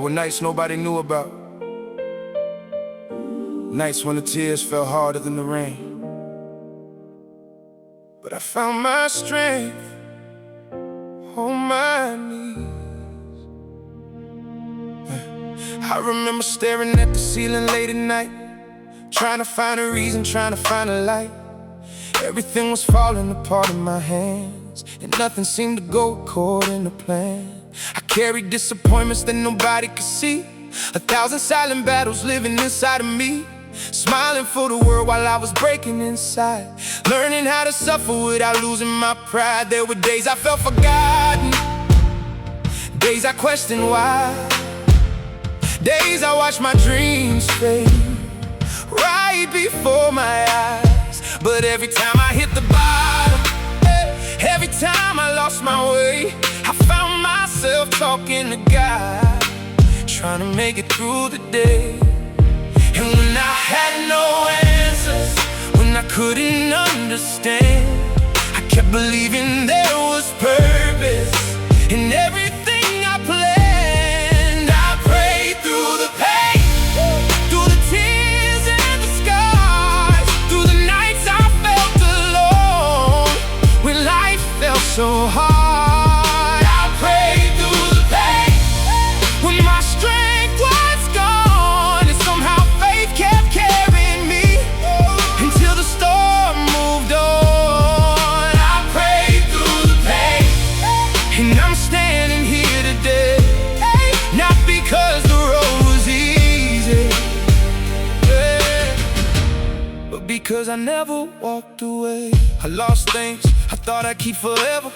were nights nobody knew about. Nights when the tears fell harder than the rain. But I found my strength on my knees. I remember staring at the ceiling late at night, trying to find a reason, trying to find a light. Everything was falling apart in my hands, and nothing seemed to go according to plan. I carried disappointments that nobody could see, 1,000 silent battles living inside of me. Smiling for the world while I was breaking inside, learning how to suffer without losing my pride. There were days I felt forgotten, days I questioned why, days I watched my dreams fade right before my eyes. But every time I hit the bottom, every time I lost my way, I found myself talking to God, trying to make it through the day. And when I had no answers, when I couldn't understand, I kept believing there was purpose in everything I planned. I prayed through the pain, through the tears and the scars, through the nights I felt alone, when life felt so hard. I prayed through the pain, when my strength was gone, and somehow kept carrying me until the storm moved on. I prayed through the pain, and I'm standing here today, not because the road was easy, but because I never walked away. I lost things I thought I'd keep forever,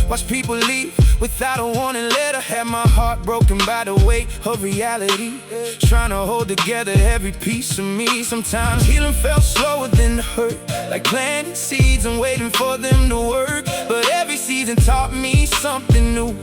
watched people leave without a warning letter. Had my heart broken by the weight of reality, trying to hold together every piece of me. Sometimes healing felt slower than the hurt, like planting seeds and waiting for them to work. But every season taught me something new,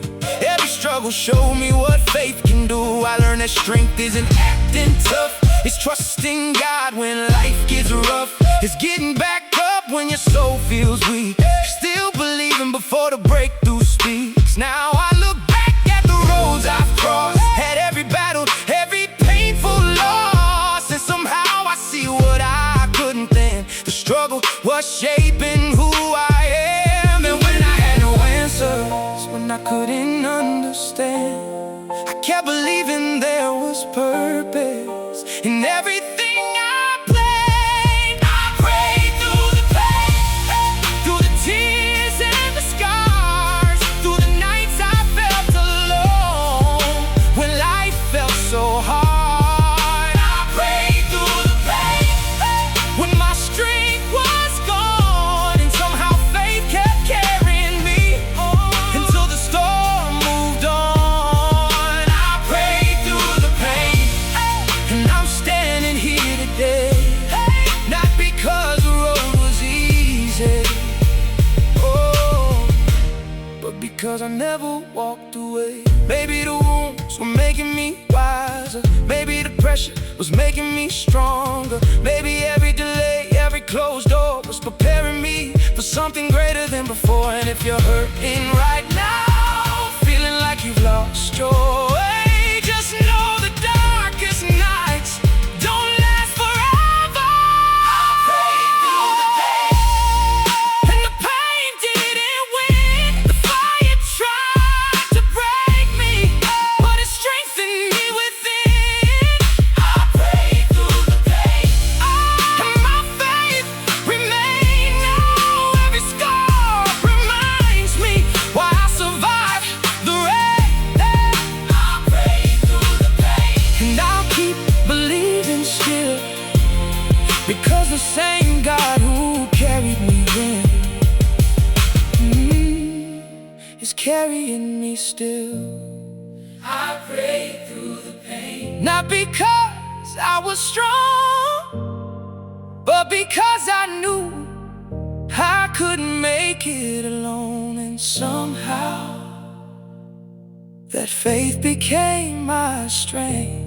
every struggle showed me what faith can do. I learned that strength isn't acting tough, it's trusting God when life gets rough. It's getting back up when your soul feels weak, still believing before the breakthrough speaks. Now I look back at the roads I've crossed, had every battle, every painful loss, and somehow I see what I couldn't then. The struggle was shaping who I am. And when I had no answers, when I couldn't understand, I kept believing there was purpose in everything I planned. I prayed through the pain, through the tears and the scars, through the nights I felt alone, when life felt so hard. I prayed through the pain, when my strength was gone, and somehow faith kept carrying me until the storm moved on. I prayed through the pain, and I'm standing here today, not because the road was easy, oh, but because I never walked away. Maybe the wounds were making me wiser, maybe the pressure was making me stronger, maybe every delay, every closed door was preparing me for something greater than before. And if you're hurting right now, feeling like you've lost your way, just know the darkest nights don't last forever. I prayed through the pain, and the pain didn't win. The fire tried to break me, but it strengthened me within. I prayed through the pain, and my faith remained. Now every scar reminds me why I survived the rain. I prayed through the pain, and I'll keep believing still, because the same God who carried me then is carrying me still. I prayed through the pain, not because I was strong, but because I knew I couldn't make it alone. And somehow that faith became my strength.